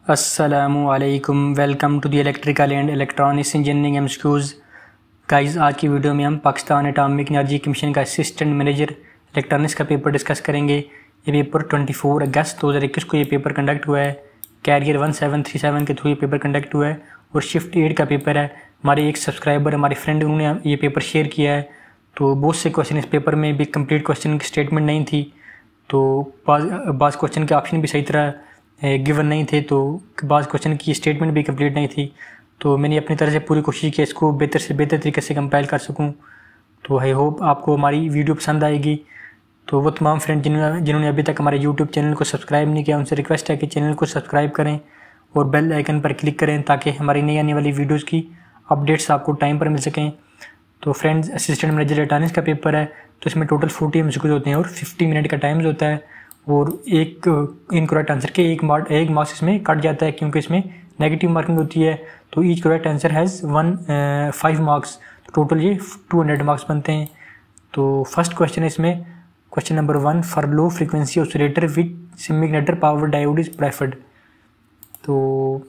अस्सलामुअलैकुम, welcome to the electrical and electronics engineering MCQs. Guys, आज की वीडियो में हम पाकिस्तान एटॉमिक एनर्जी कमीशन का असिस्टेंट मैनेजर इलेक्ट्रॉनिक्स का पेपर डिस्कस करेंगे। ये पेपर 24 अगस्त 2021 को ये पेपर कंडक्ट हुआ है। कैरियर 1737 के थ्रू ये पेपर कंडक्ट हुआ है और शिफ्ट 8 का पेपर है। हमारे एक सब्सक्राइबर, हमारे फ्रेंड, उन्होंने ये पेपर शेयर किया है। तो बहुत से क्वेश्चन इस पेपर में भी कंप्लीट क्वेश्चन की स्टेटमेंट नहीं थी, तो बाज़ क्वेश्चन के ऑप्शन भी सही तरह गिवन नहीं थे, तो बाज़ क्वेश्चन की स्टेटमेंट भी कंप्लीट नहीं थी। तो मैंने अपनी तरह से पूरी कोशिश की इसको बेहतर से बेहतर तरीके से कंपाइल कर सकूं। तो आई होप आपको हमारी वीडियो पसंद आएगी। तो वो तमाम फ्रेंड जिन्होंने अभी तक हमारे यूट्यूब चैनल को सब्सक्राइब नहीं किया, उनसे रिक्वेस्ट है कि चैनल को सब्सक्राइब करें और बेल आइकन पर क्लिक करें ताकि हमारी नई आने वाली वीडियोज़ की अपडेट्स आपको टाइम पर मिल सकें। तो फ्रेंड्स, असिस्टेंट मैनेजर इलेक्ट्रॉनिक्स का पेपर है, तो इसमें टोटल 40 एमसीक्यूज़ होते हैं और 50 मिनट का टाइम होता है और एक इनकरेक्ट आंसर के एक मार्क्स इसमें कट जाता है क्योंकि इसमें नेगेटिव मार्किंग होती है। तो each correct answer has 5 marks, तो टोटल ये 200 मार्क्स बनते हैं। तो फर्स्ट क्वेश्चन है इसमें, question number 1, for low frequency oscillator which semiconductor power diode is preferred. तो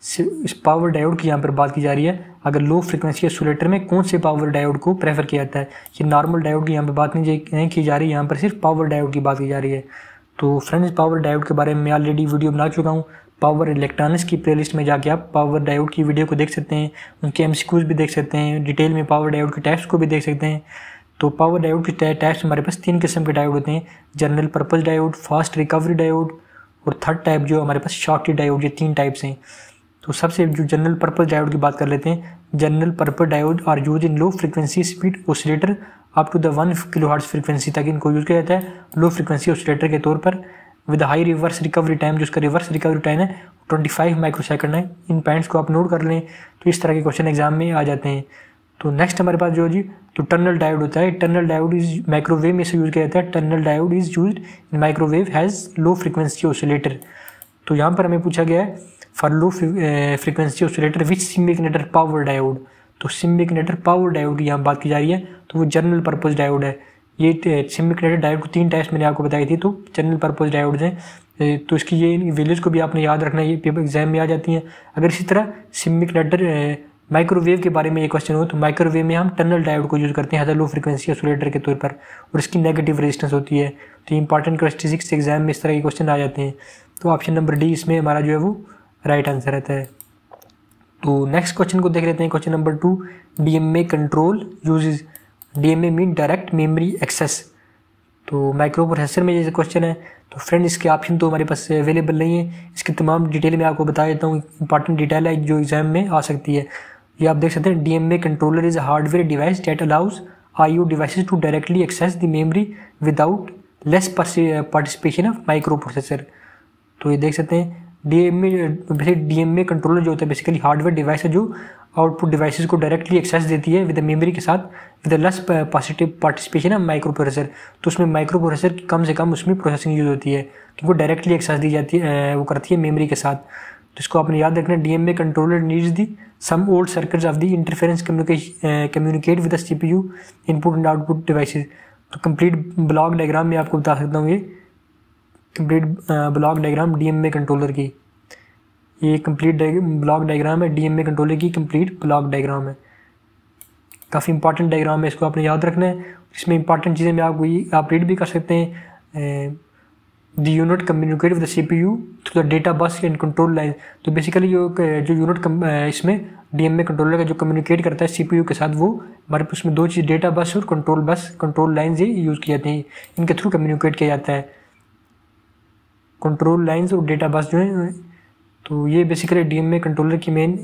इस पावर डायोड की यहाँ पर बात की जा रही है। अगर लो फ्रीक्वेंसी ऑसिलेटर में कौन से पावर डायोड को प्रेफर किया जाता है, ये नॉर्मल डायोड की यहाँ पर बात नहीं की जा रही, यहाँ पर सिर्फ पावर डायोड की बात की जा रही है। तो फ्रेंड्स, पावर डायोड के बारे में मैं ऑलरेडी वीडियो बना चुका हूँ। पावर इलेक्ट्रॉनिक्स की प्लेलिस्ट में जाके आप पावर डायोड की वीडियो को देख सकते हैं, उनके एमसीक्यूज़ भी देख सकते हैं, डिटेल में पावर डायोड के टाइप्स को भी देख सकते हैं। तो पावर डायोड के टाइप्स हमारे पास 3 किस्म के डायोड होते हैं, general purpose diode, fast recovery diode और थर्ड टाइप जो हमारे पास शॉर्टी डायोड। ये 3 टाइप्स हैं। तो सबसे जो जनरल पर्पस डायोड की बात कर लेते हैं। General purpose diode are used in low frequency speed oscillator up to the 1 kilohertz frequency तक इनको यूज़ किया जाता है लो फ्रीक्वेंसी ऑसिलेटर के तौर पर, with high reverse recovery time. जो उसका रिवर्स रिकवरी टाइम है 25 माइक्रोसेकंड है। इन पॉइंट्स को आप नोट कर लें, तो इस तरह के क्वेश्चन एग्जाम में आ जाते हैं। तो नेक्स्ट हमारे पास जो जी तो टनल डायोड होता है। टनल डायोड इज माइक्रोवेव में से यूज़ किया जाता है। Tunnel diode is use in microwave has low frequency oscillator. तो यहाँ पर हमें पूछा गया है for low frequency oscillator which semiconductor power diode. तो सेमीकंडक्टर पावर डायोड की यहाँ बात की जा रही है, तो वो जनरल पर्पस डायोड है। ये सेमीकंडक्टर डायोड को 3 टाइप्स मैंने आपको बताई थी, तो जनरल पर्पस डायोड हैं। तो इसकी ये वैल्यूज़ को भी आपने याद रखना है, ये पेपर एग्जाम में आ जाती हैं। अगर इसी तरह सेमीकंडक्टर माइक्रोवेव के बारे में ये क्वेश्चन हो, तो माइक्रोवेव में हम टनल डायोड को यूज़ करते हैं as a low frequency oscillator के तौर पर, और इसकी नेगेटिव रेजिस्टेंस होती है। तो इंपॉर्टेंट कैरेक्टरिस्टिक्स एग्जाम में इस तरह के क्वेश्चन आ जाते हैं। तो ऑप्शन नंबर डी इसमें हमारा जो है वो राइट आंसर रहता है। तो नेक्स्ट क्वेश्चन को देख लेते हैं। Question number 2, DMA control uses. DMA mean direct memory access. तो माइक्रो प्रोसेसर में ये क्वेश्चन है। तो फ्रेंड, इसके ऑप्शन तो हमारे पास अवेलेबल नहीं है, इसकी तमाम डिटेल मैं आपको बता देता हूँ। इंपॉर्टेंट डिटेल है जो एग्जाम में आ सकती है। ये आप देख सकते हैं, DMA controller is a hardware device that allows IO devices to directly access the memory without less participation of microprocessor. तो ये देख सकते हैं, डीएमए कंट्रोलर जो होता है बेसिकली हार्डवेयर डिवाइस है जो आउटपुट डिवाइसेस को डायरेक्टली एक्सेस देती है विद मेमोरी के साथ, with less participation of microprocessor. तो उसमें माइक्रो प्रोसेसर की कम से कम उसमें प्रोसेसिंग यूज होती है क्योंकि वो डायरेक्टली एक्सेस दी जाती है, वो करती है मेमोरी के साथ। तो इसको आपने याद रखना, DMA controller needs the some old circuits of the interference communicate with the CPU input and output devices. तो कंप्लीट ब्लॉक डायग्राम में आपको बता सकता हूँ, ये complete block diagram DMA controller की, ये कंप्लीट ब्लॉक डायग्राम है डीएमए कंट्रोलर की, कंप्लीट ब्लॉक डायग्राम है। काफ़ी इंपॉर्टेंट डायग्राम है, इसको आपने याद रखना है। इसमें इंपॉर्टेंट चीज़ें मैं आपको आप रीड भी कर सकते हैं। The unit communicate with the CPU through the data बस एंड कंट्रोल लाइन। तो बेसिकली जो यूनिट इसमें डीएमए कंट्रोलर का जो कम्युनिकेट करता है सीपीयू के साथ, वो हमारे पास उसमें 2 चीज़, डेटा बस और कंट्रोल लाइन ये यूज़ की जाती हैं, इनके थ्रू कम्युनिकेट किया जाता है। कंट्रोल लाइंस और डेटा बस जो है, तो ये बेसिकली डीएमए कंट्रोलर की मेन,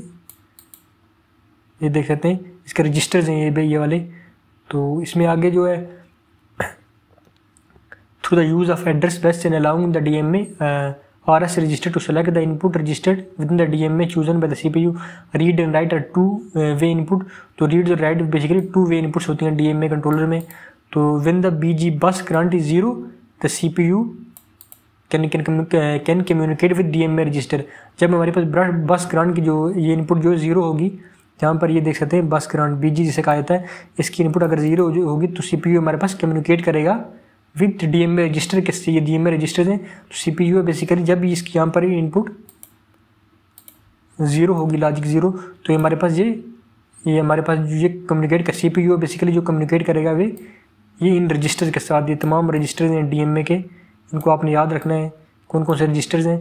ये देख सकते हैं इसके रजिस्टर्स हैं ये वाले। तो इसमें आगे जो है through the use of address bus and allowing the DMA RS register to select the input registered with in the DMA chosen by the CPU, read and write are 2 way input. तो read और write basically 2 way inputs होती हैं DMA controller में। तो when the बीजी बस current is 0 the CPU can communicate with DMA register. जब हमारे पास बस करंट की जो ये इनपुट जो 0 होगी, जहाँ पर ये देख सकते हैं बस करंट बीजी जिसे कहा जाता है, इसकी इनपुट अगर 0 होगी तो सीपीयू हमारे पास कम्युनिकेट करेगा विद डीएमए रजिस्टर। किससे? ये डीएमए रजिस्टर हैं। तो सीपीयू है बेसिकली, जब इसकी यहाँ पर इनपुट ज़ीरो होगी, लॉजिक ज़ीरो, तो ये हमारे पास ये हमारे पास ये कम्युनिकेट कर CPU बेसिकली जो कम्युनिकेट करेगा वे ये इन रजिस्टर्स के साथ, ये तमाम रजिस्टर्स हैं DMA के, इनको आपने याद रखना है कौन कौन से रजिस्टर्स हैं।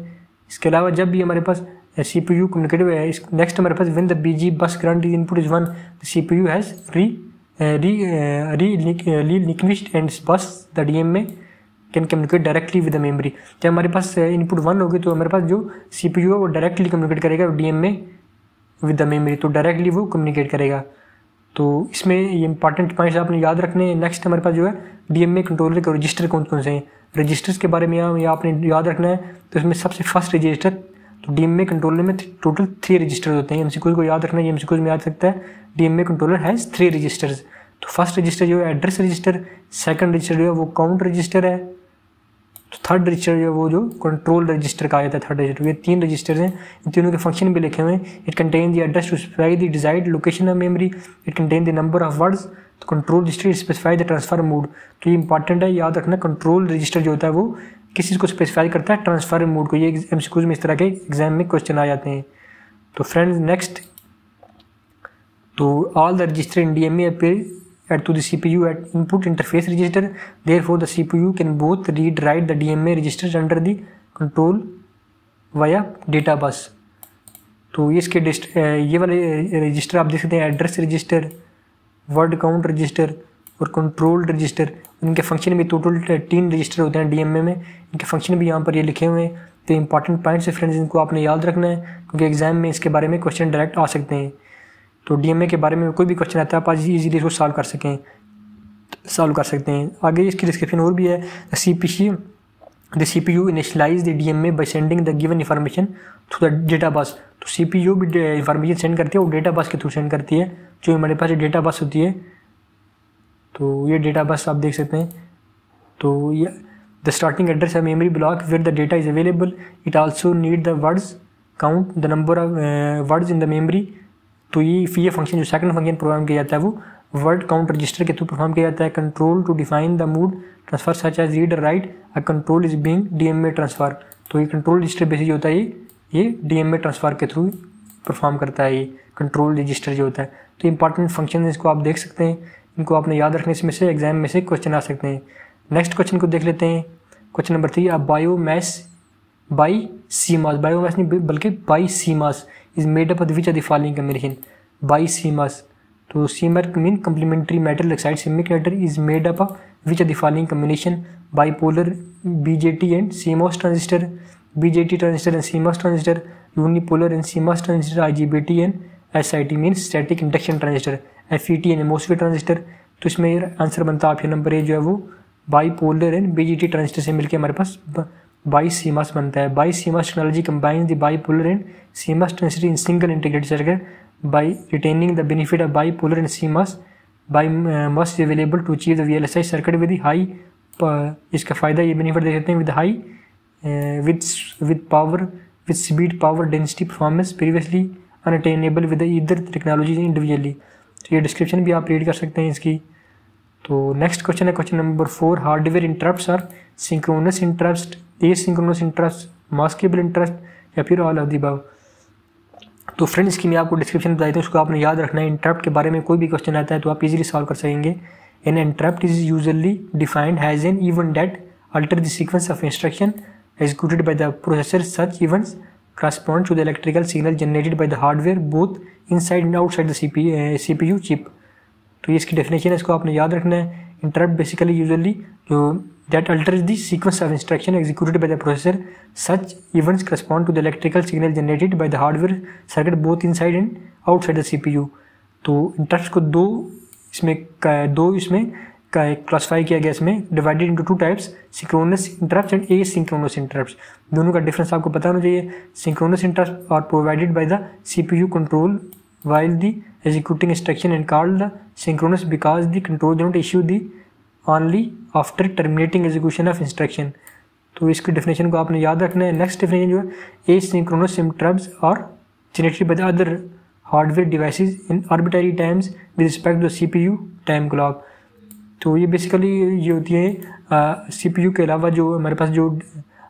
इसके अलावा जब भी हमारे पास CPU कम्युनिकेट हुआ है, नेक्स्ट हमारे पास व्हेन द BG बस current is input is 1 the CPU has relinquished and bus the DMA can communicate directly with the memory. जब हमारे पास इनपुट 1 होगी तो हमारे पास जो CPU है वो डायरेक्टली कम्युनिकेट करेगा DMA विद द मेमोरी, तो डायरेक्टली वो कम्युनिकेट करेगा। तो इसमें ये इंपॉर्टेंट पॉइंट्स आपने याद रखने हैं। नेक्स्ट हमारे पास जो है DMA कंट्रोलर के रजिस्टर कौन कौन से हैं, रजिस्टर्स के बारे में आपने याद रखना है। तो इसमें सबसे फर्स्ट रजिस्टर, तो DMA कंट्रोलर में टोटल 3 रजिस्टर होते हैं। MCQ को याद रखना है, MCQ में याद सकता है DMA कंट्रोलर हैज़ 3 रजिस्टर्स। तो फर्स्ट रजिस्टर जो है एड्रेस रजिस्टर, सेकंड रजिस्टर जो है वो काउंट रजिस्टर है, तो थर्ड रजिस्टर जो है वो जो कंट्रोल रजिस्टर कहा जाता है थर्ड रजिस्टर। ये 3 रजिस्टर्स हैं, इन तीनों के फंक्शन भी लिखे हुए हैं। It contain the address to specify the desired location of memory, it contain the number of words, तो control register specify the transfer mode. तो ये इंपॉर्टेंट है, याद रखना कंट्रोल रजिस्टर जो होता है वो किस चीज़ को स्पेसिफाई करता है, ट्रांसफर मोड को। ये MCQs में इस तरह के एग्जाम में क्वेश्चन आ जाते हैं। तो फ्रेंड्स नेक्स्ट, तो all the register in DMA appear add to the CPU at input interface register, therefore the CPU can both read write the DMA registers under the control via data bus। तो ये इसके ये वाले register आप देख सकते हैं, address register, word count register और कंट्रोल रजिस्टर। इनके फंक्शन भी टोटल 3 रजिस्टर होते हैं DMA में, इनके फंक्शन भी यहाँ पर ये लिखे हुए हैं। तो इंपॉर्टेंट पॉइंट्स है फ्रेंड्स, इनको आपने याद रखना है क्योंकि एग्जाम में इसके बारे में क्वेश्चन डायरेक्ट आ सकते हैं। तो DMA के बारे में कोई भी क्वेश्चन आता है आप आज इजीली इसको सॉल्व कर सकते हैं। आगे इसकी डिस्क्रिप्शन और भी है। The CPU initialize the DMA by sending the given information through the data bus. तो CPU भी इन्फॉर्मेशन सेंड करती है, वो डेटा बस के थ्रू सेंड करती है, जो हमारे पास डेटा बस होती है। तो ये डेटा बस आप देख सकते हैं। तो ये द स्टार्टिंग एड्रेस है memory block where the data is available, it also need the words count the number of words in the memory. तो ये फंक्शन जो सेकंड फंक्शन प्रोग्राम किया जाता है वो वर्ड काउंट रजिस्टर के थ्रू परफॉर्म किया जाता है। Control to define the mode transfer such as read write a control is being DMA transfer. तो ये कंट्रोल रजिस्टर बेसिस जो होता है ये DMA ट्रांसफर के थ्रू परफॉर्म करता है, ये कंट्रोल रजिस्टर जो होता है। तो इंपॉर्टेंट फंक्शन इसको आप देख सकते हैं, इनको आपने याद रखने से में से एग्जाम में से क्वेश्चन आ सकते हैं। नेक्स्ट क्वेश्चन को देख लेते हैं। Question number 3, biomass by Seema's, biomass नहीं बल्कि by Seema's is made up of which of the following combination by CMOS। तो CMOS mean complementary metal oxide semiconductor is made up of which of the following combination, bipolar BJT and CMOS transistor, BJT transistor and CMOS transistor, unipolar and CMOS transistor, IGBT and SIT means static induction transistor, FET and MOSFET transistor। तो इसमें answer बनता है option number ए जो है वो bipolar and BJT transistor से मिलकर हमारे पास बाई CMOS बनता है। Bi CMOS technology combines the bipolar and CMOS transistor in single integrated circuit by retaining the benefit of bipolar and CMOS bi MOS is available to achieve the VLSI circuit with high. इसका फ़ायदा ये benefit दे सकते हैं with high with power with speed power density performance previously unattainable with either technology individually. तो ये description भी आप रीड कर सकते हैं इसकी। तो नेक्स्ट क्वेश्चन है question number 4, hardware interrupts are synchronous interrupt, asynchronous interrupt, maskable interrupt या फिर ऑल ऑफ द अबव। तो फ्रेंड्स इसकी मैं आपको डिस्क्रिप्शन बताई थी, उसको आपने याद रखना है। इंटरप्ट के बारे में कोई भी क्वेश्चन आता है तो आप इजीली सॉल्व कर सकेंगे। An interrupt is usually defined has an event that alter the sequence of instruction executed by the processor. Such events correspond to the electrical signal generated by the hardware both inside and outside the CPU chip। तो ये इसकी definition है, इसको आपने याद रखना है। Interrupt basically usually जो that alters the sequence of instruction executed by the processor. Such events correspond to the electrical signal generated by the hardware circuit both inside and outside the CPU। तो interrupts को दो इसमें classify किया गया, इसमें divided into 2 types, synchronous interrupts and asynchronous interrupts. दोनों का difference आपको पता होना चाहिए। Synchronous interrupts are provided by the CPU control while the executing instruction and called the synchronous because the control do not issue the only after terminating execution of instruction। तो इसकी definition को आपने याद रखना है। नेक्स्ट डेफिनेशन जो है asynchronous interrupts are generated by the other hardware devices in arbitrary times with respect to the CPU time clock। तो ये बेसिकली ये होती है CPU के अलावा जो हमारे पास जो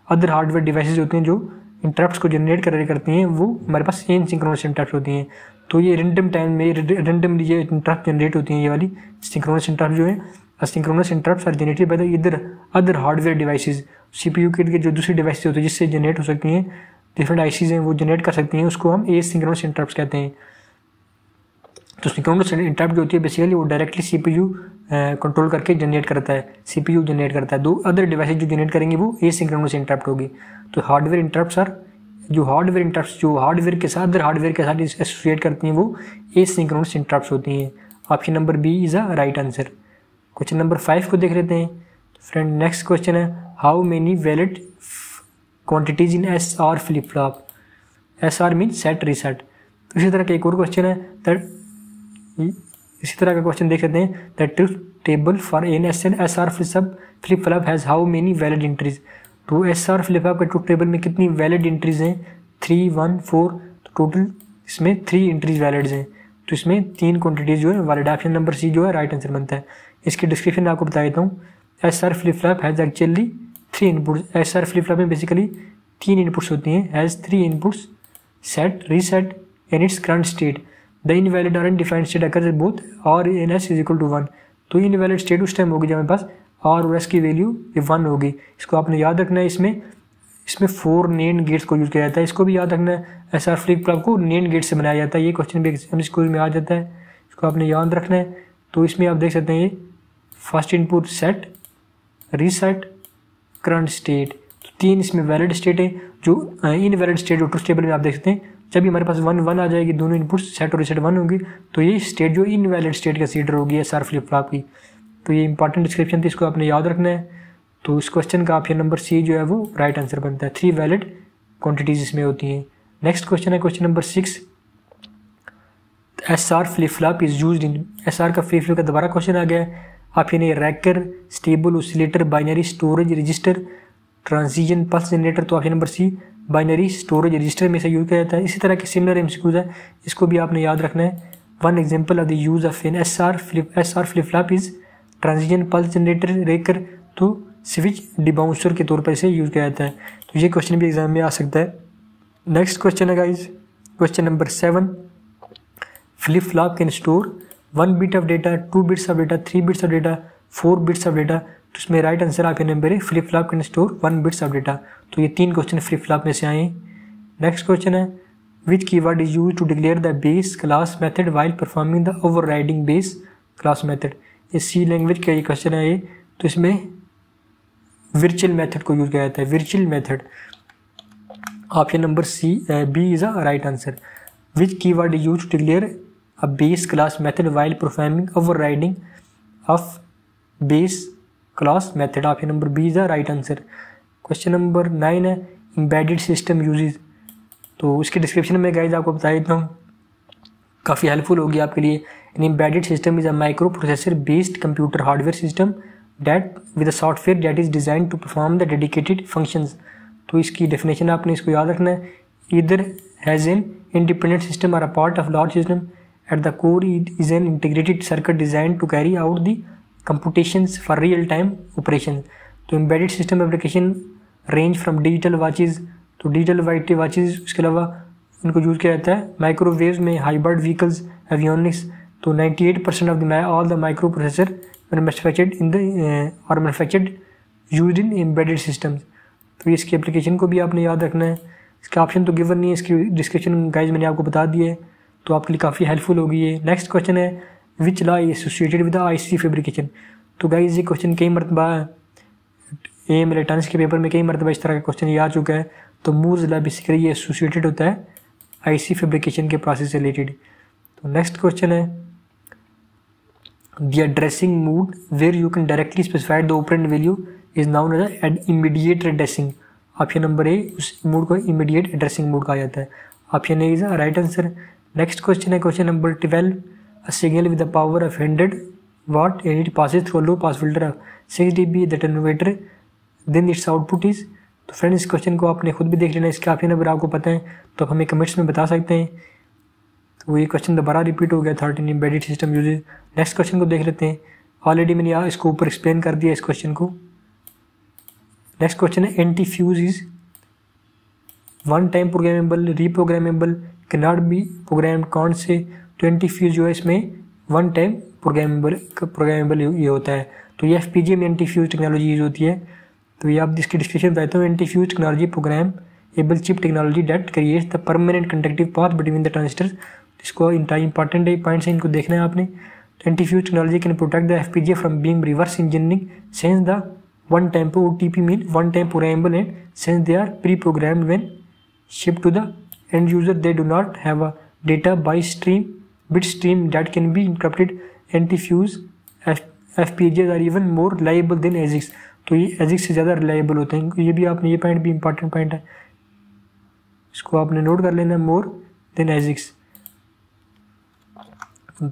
अदर हार्डवेयर डिवाइसेज होते हैं जो इंटरप्ट्स को जनरेट करती हैं वो हमारे पास एसिंक्रोनस इंटरप्ट होती हैं। तो ये रेंडम टाइम में रेंडमली ये इंटरप्ट जनरेट होती हैं, ये वाली सिंक्रोनस इंटरप्ट जो है। Asynchronous interrupts are generated by the other hardware devices, CPU के जो दूसरी डिवाइसेस होती है जिससे जनरेट हो सकती हैं, डिफरेंट आईसीज हैं वो जनरेट कर सकती हैं, उसको हम एसिंक्रोनस इंटरप्ट्स कहते हैं। तो सिंक्रोनस इंटरप्ट जो होती है बेसिकली वो डायरेक्टली सीपीयू कंट्रोल करके जनरेट करता है, सीपीयू जनरेट करता है। दो अदर डिवाइसेज जो जनरेट करेंगे वो एसिंक्रोनस इंटरप्ट होगी। तो हार्डवेयर इंटरप्ट्स आर जो हार्डवेयर के साथ अदर हार्डवेयर के साथ एसोसिएट करती हैं वो एसिंक्रोनस इंटरप्ट्स होती हैं। Option number B is a right answer. Question number 5 को देख लेते हैं। फ्रेंड नेक्स्ट क्वेश्चन है how many valid quantities in S R flip flop. S R mean set reset. तो इसी तरह का एक और क्वेश्चन है इसी तरह का क्वेश्चन देख लेते हैं। The truth table for an S R flip flop has how many valid entries. तो एस आर फ्लिप फ्लॉप के ट्रुथ टेबल में कितनी वैलिड एंट्रीज हैं? 3, 1, 4। तो टोटल इसमें 3 एंट्रीज वैलिड हैं। तो इसमें 3 क्वांटिटीज जो है वैलिड। ऑप्शन नंबर सी जो है राइट आंसर बनता है। इसकी डिस्क्रिप्शन आपको बता देता हूँ। S R flip flop has actually 3 inputs. S R flip flop में बेसिकली 3 इनपुट्स होती हैं। Has 3 inputs set, reset and its current state. The invalid और undefined state occurs both R and S is equal to 1। तो invalid state उस time होगी जब हमारे पास और एस की वैल्यू 1 होगी। इसको आपने याद रखना है। इसमें 4 नेंड गेट्स को यूज़ किया जाता है। इसको भी याद रखना है। एस आर फ्लिप फ्लॉप को नेंड गेट से बनाया जाता है। ये क्वेश्चन भी एग्जाम स्कूल में आ जाता है, इसको आपने याद रखना है। तो इसमें आप देख सकते हैं ये first input set, reset, current state. तो 3 इसमें वैलिड स्टेट है। जो इनवैलिड स्टेट जो ट्रुथ टेबल में आप देख सकते हैं जब भी हमारे पास 1 आ जाएगी, दोनों इनपुट सेट और रीसेट 1 होंगी, तो ये स्टेट जो इनवैलिड स्टेट कंसीडर होगी एस आर फ्लिप फ्लॉप की। तो ये इंपॉर्टेंट डिस्क्रिप्शन थी, इसको आपने याद रखना है। तो इस क्वेश्चन का ऑप्शन नंबर सी जो है वो राइट आंसर बनता है। 3 वैलिड क्वांटिटीज इसमें होती हैं। नेक्स्ट क्वेश्चन है question number 6। S R flip flop is used in. S R का फ्लिप फ्लॉप का दोबारा क्वेश्चन आ गया है। Option A racker, stable oscillator, binary storage register, transition pulse generator. तो option number C binary storage register में से use किया जाता है। इसी तरह के सिमिलर एमसीक्यूज है, इसको भी आपने याद रखना है। One example of the use of an S R flip flop is transition pulse generator racker. तो स्विच डिबाउंसर के तौर पर इसे यूज किया जाता है। तो ये क्वेश्चन भी एग्जाम में आ सकता है। नेक्स्ट क्वेश्चन है guys question number 7। Flip flop can store 1 bit of data, 2 bits of data, 3 bits of data, 4 bits of data. तो इसमें राइट आंसर आपके नंबर है flip flop can store 1 bits of data. तो ये 3 question flip flop में से आए हैं। नेक्स्ट क्वेश्चन है which keyword is use to declare the base class method while performing the overriding base class method. ये सी लैंग्वेज का ये क्वेश्चन है ये। तो इसमें वर्चुअल मेथड को यूज किया जाता है, virtual method. Option number C B is a right answer. Which keyword is use to declare a base class method while performing overriding of base class method. Option number B is the right answer. Question number 9 है embedded system usage. तो इसके description में guys आपको बता देता हूँ, काफ़ी helpful होगी आपके लिए। An embedded system is a microprocessor based computer hardware system that with a software that is design to perform the dedicated functions. तो इसकी डेफिनेशन आपने इसको याद रखना है। Either has an independent system और a part of large system at the core is an integrated circuit design to carry out the computations for real time operation। तो embedded system application range from digital watches तो digital watches, उसके अलावा उनको use किया जाता है microwaves में, hybrid vehicles, avionics. तो 98% of the all the microprocessor manufactured in the और manufactured used in embedded systems. तो इसकी एप्लीकेशन को भी आपने याद रखना है। इसका ऑप्शन तो गिवन नहीं है, इसकी डिस्क्रिप्शन गाइज मैंने आपको बता दिया है, तो आपके लिए काफ़ी हेल्पफुल होगी ये। नेक्स्ट क्वेश्चन है which law is associated with IC fabrication. तो गाइज ये क्वेश्चन कई मरतबा एम इलेक्ट्रॉनिक्स के पेपर में कई मरतबा इस तरह का क्वेश्चन ये आ चुका है। तो मूर्स लॉ बेसिकली ये एसोसिएटेड होता है आईसी फैब्रिकेशन के प्रोसेस से रिलेटेड। तो नेक्स्ट क्वेश्चन है the addressing mode where you can directly specify the operand value is known as immediate addressing. Option number A उस मोड को इमीडिएट एड्रेसिंग मोड कहा जाता है। Option A is the right answer. Next question है question number 12। A signal with the power of 100 watt and it passes through a low pass filter of 6 dB the attenuator, then its output is। तो friends इस question को आपने खुद भी देख लेना, इसके ऑप्शन नंबर आपको पता है तो आप हमें कमेंट्स में बता सकते हैं। तो ये क्वेश्चन दोबारा रिपीट हो गया 13 embedded system uses. Next question को देख लेते हैं। ऑलरेडी मैंने यहाँ इसको ऊपर एक्सप्लेन कर दिया इस क्वेश्चन को। नेक्स्ट क्वेश्चन है anti fuse is one time programmable, reprogrammable, can not be program, कौन से। तो एंटी फ्यूज जो है इसमें वन टाइम प्रोग्रामेबल ये होता है। तो ये FPGA में एंटी फ्यूज टेक्नोलॉजी यूज होती है। तो ये आप इसकी डिस्क्रिप्शन बताते हो, anti fuse technology programmable chip technology that creates the permanent conductive path between the transistor. इसको इंपॉर्टेंट पॉइंट्स है, इनको देखना है आपने। Anti fuse technology can protect the FPGA from being reverse engineering since the one time OTP mean one time programmable and since they are pre programmed when shipped to the end user they do not have a data by bit stream that can be encrypted. Anti-fuse FPGAs are even more reliable than ASICs। तो ये ASICs से ज़्यादा reliable होते हैं। ये भी आपने, ये पॉइंट भी इंपॉर्टेंट पॉइंट है, इसको आपने नोट कर लेना, मोर देन ASICs।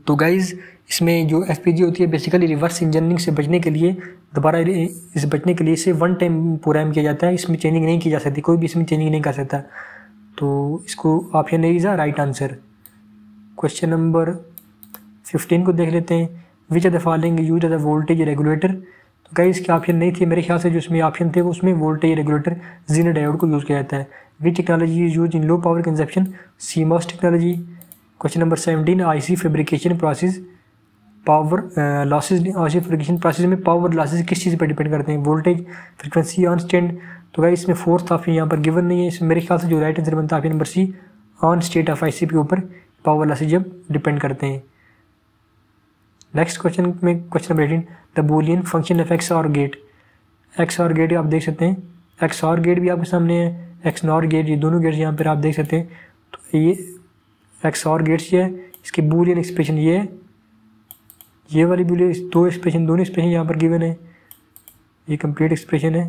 तो गाइज इसमें जो FPGA होती है बेसिकली रिवर्स इंजीनियरिंग से बचने के लिए, दोबारा इस बचने के लिए इसे वन टाइम प्रोग्राम किया जाता है, इसमें चेंजिंग नहीं की जा सकती, कोई भी इसमें चेंजिंग नहीं कर सकता। तो इसको option A is a right answer. Question number 15 को देख लेते हैं। Which are the following use as a voltage regulator. तो गाइस इसके ऑप्शन नहीं थे मेरे ख्याल से, जो इसमें ऑप्शन थे वो उसमें वोल्टेज रेगुलेटर ज़ीनर डायोड को यूज़ किया जाता है। विच technology is use in low power consumption, CMOS technology. Question number 17 IC fabrication process power losses, IC fabrication process में पावर लॉसेज किस चीज़ पर डिपेंड करते हैं, वोल्टेज, फ्रिक्वेंसी, ऑन स्टेट। तो गाइस इसमें फोर्थ ऑप्शन यहाँ पर गिवन नहीं है, इसमें मेरे ख्याल से जो राइट आंसर बनता है option number C, on state of IC के ऊपर पावर लॉसेज जब डिपेंड करते हैं। नेक्स्ट क्वेश्चन में question number 18 the Boolean function of XOR gate. XOR gate आप देख सकते हैं, XOR गेट भी आपके सामने है, XNOR गेट, ये दोनों गेट्स यहाँ पर आप देख सकते हैं। तो ये XOR गेट्स ये है, इसके बूलियन एक्सप्रेशन ये है, ये वाली बूलियन दो एक्सप्रेशन, दोनों एक्सप्रेशन यहाँ पर गिवन है, ये कंप्लीट एक्सप्रेशन है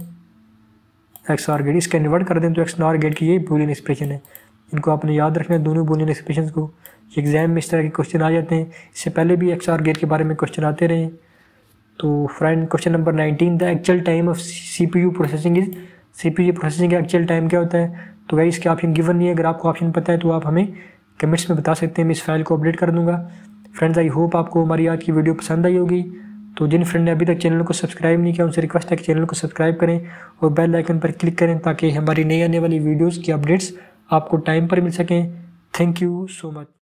XOR गेट। इसका कन्वर्ट कर दें तो XNOR गेट की ये बूलियन एक्सप्रेशन है। इनको आपने याद रखना है, दोनों बूलियन एक्सप्रेशन को। एग्जाम में इस तरह के क्वेश्चन आ जाते हैं, इससे पहले भी XOR गेट के बारे में क्वेश्चन आते रहे। तो friend question number 19 the actual time of CPU processing is. CPU processing का एक्चुअल टाइम क्या होता है। तो गाइस इसके ऑप्शन गिवन नहीं है, अगर आपको ऑप्शन पता है तो आप हमें कमेंट्स में बता सकते हैं, मैं इस फाइल को अपडेट कर दूंगा। फ्रेंड्स आई होप आपको हमारी आज की वीडियो पसंद आई होगी। तो जिन फ्रेंड ने अभी तक चैनल को सब्सक्राइब नहीं किया उनसे रिक्वेस्ट है कि चैनल को सब्सक्राइब करें और बेल आइकन पर क्लिक करें ताकि हमारी नई आने वाली वीडियोज़ की अपडेट्स आपको टाइम पर मिल सकें। Thank you so much.